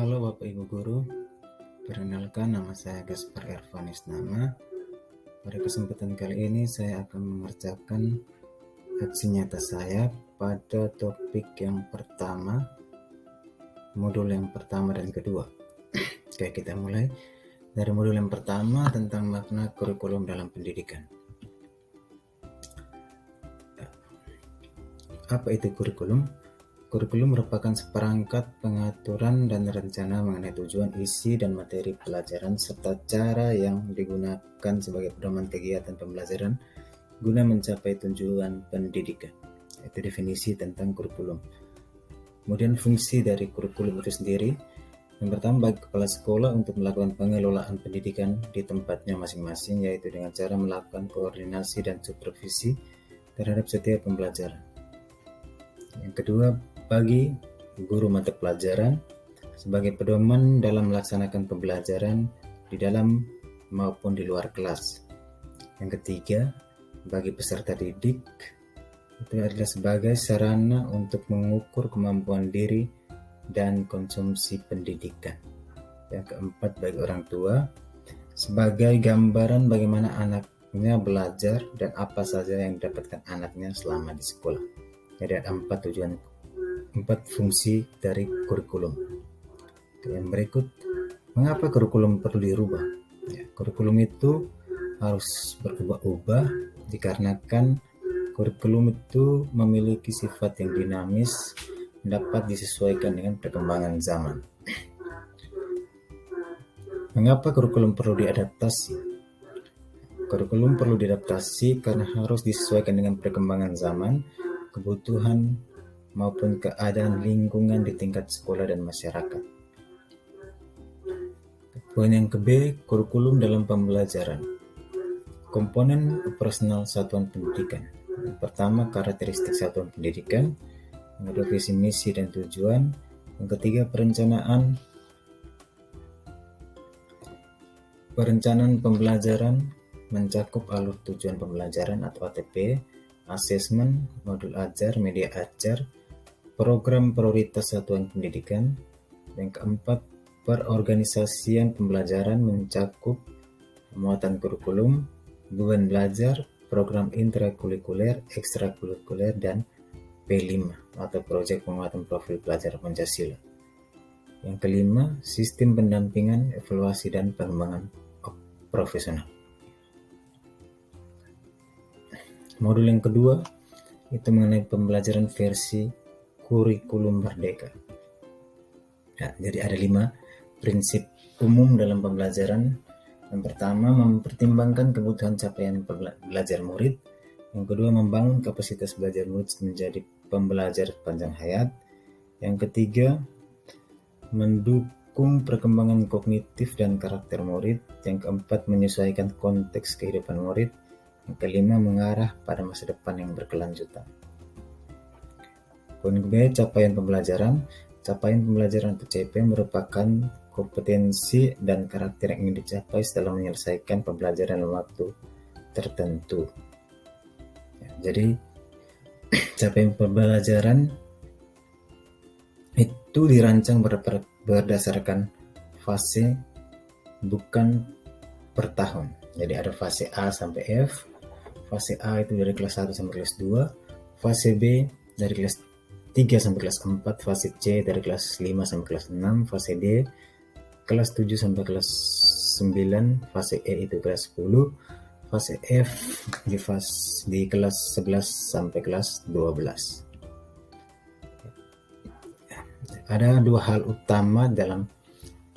Halo Bapak Ibu Guru, perkenalkan nama saya Gaspar Ervanis Nama. Pada kesempatan kali ini saya akan mengerjakan aksi nyata saya pada topik yang pertama, modul yang pertama dan kedua. Oke, kita mulai dari modul yang pertama tentang makna kurikulum dalam pendidikan. Apa itu kurikulum? Kurikulum merupakan seperangkat pengaturan dan rencana mengenai tujuan, isi, dan materi pelajaran serta cara yang digunakan sebagai pedoman kegiatan pembelajaran guna mencapai tujuan pendidikan. Itu definisi tentang kurikulum. Kemudian fungsi dari kurikulum itu sendiri. Yang pertama, bagi kepala sekolah untuk melakukan pengelolaan pendidikan di tempatnya masing-masing, yaitu dengan cara melakukan koordinasi dan supervisi terhadap setiap pembelajaran. Yang kedua, bagi guru mata pelajaran sebagai pedoman dalam melaksanakan pembelajaran di dalam maupun di luar kelas. Yang ketiga, bagi peserta didik itu adalah sebagai sarana untuk mengukur kemampuan diri dan konsumsi pendidikan. Yang keempat, bagi orang tua sebagai gambaran bagaimana anaknya belajar dan apa saja yang didapatkan anaknya selama di sekolah. Jadi ada empat fungsi dari kurikulum. Yang berikut, mengapa kurikulum perlu dirubah? Kurikulum itu harus berubah-ubah dikarenakan kurikulum itu memiliki sifat yang dinamis, dapat disesuaikan dengan perkembangan zaman. Mengapa kurikulum perlu diadaptasi? Kurikulum perlu diadaptasi karena harus disesuaikan dengan perkembangan zaman, kebutuhan maupun keadaan lingkungan di tingkat sekolah dan masyarakat. Poin yang ke-B, kurikulum dalam pembelajaran. Komponen operasional satuan pendidikan. Yang pertama, karakteristik satuan pendidikan. Yang kedua, visi misi dan tujuan. Yang ketiga, perencanaan pembelajaran mencakup alur tujuan pembelajaran atau ATP, asesmen, modul ajar, media ajar, program prioritas satuan pendidikan. Yang keempat, perorganisasian pembelajaran mencakup muatan kurikulum, beban belajar, program intrakurikuler, ekstrakurikuler, dan P5 atau proyek penguatan profil pelajar Pancasila. Yang kelima, sistem pendampingan, evaluasi, dan pengembangan profesional. Modul yang kedua itu mengenai pembelajaran versi kurikulum merdeka. Jadi ada 5 prinsip umum dalam pembelajaran. Yang pertama, mempertimbangkan kebutuhan capaian belajar murid. Yang kedua, membangun kapasitas belajar murid menjadi pembelajar sepanjang hayat. Yang ketiga, mendukung perkembangan kognitif dan karakter murid. Yang keempat, menyesuaikan konteks kehidupan murid. Yang kelima, mengarah pada masa depan yang berkelanjutan. Poin B, capaian pembelajaran. Capaian pembelajaran atau CP merupakan kompetensi dan karakter yang ingin dicapai setelah menyelesaikan pembelajaran dalam waktu tertentu. Jadi capaian pembelajaran itu dirancang berdasarkan fase, bukan per tahun. Jadi ada fase A sampai F. Fase A itu dari kelas 1 sampai kelas 2. Fase B dari kelas 3 sampai kelas 4, fase C dari kelas 5 sampai kelas 6, fase D kelas 7 sampai kelas 9, fase E itu kelas 10, fase F di kelas 11 sampai kelas 12. Ada 2 hal utama dalam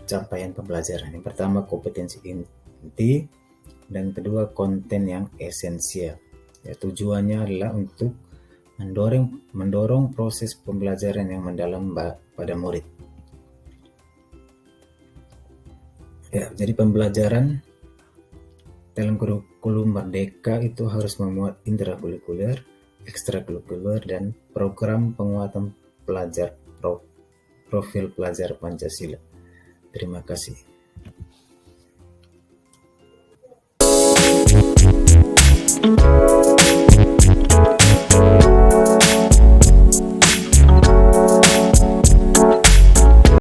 capaian pembelajaran. Yang pertama, kompetensi inti, dan kedua, konten yang esensial. Tujuannya adalah untuk mendorong proses pembelajaran yang mendalam pada murid. Jadi pembelajaran dalam kurikulum merdeka itu harus memuat intrakurikuler, ekstrakurikuler, dan program penguatan profil pelajar Pancasila. Terima kasih.